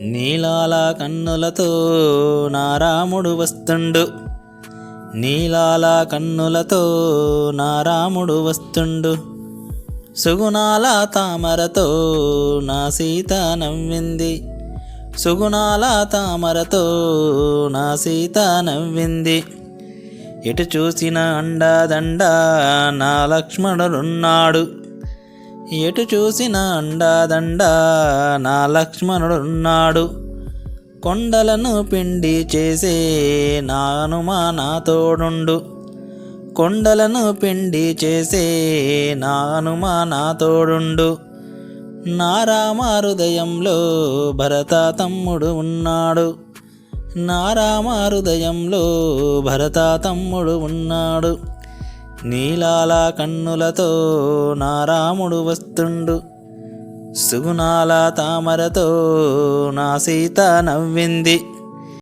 నీలాల కన్నులతో నా రాముడు వస్తుండు, నీలాల కన్నులతో నా రాముడు వస్తుండు. సుగుణాల తామరతో నా సీత నవ్వింది, సుగుణాల తామరతో నా సీత నవ్వింది. ఎటు చూసిన అండాదండ నా లక్ష్మణుడున్నాడు, ఎటు చూసిన అండాదండ నా లక్ష్మణుడున్నాడు. కొండలను పిండి చేసే నా హనుమ నా తోడుండు, కొండలను పిండి చేసే నా హనుమ నా తోడుండు. నా రామ హృదయంలో భరత తమ్ముడు ఉన్నాడు, నా రామ హృదయంలో భరత తమ్ముడు ఉన్నాడు. నీలాల కన్నులతో నా రాముడు వస్తుండు, సుగుణాల తామరతో నా సీత నవ్వింది.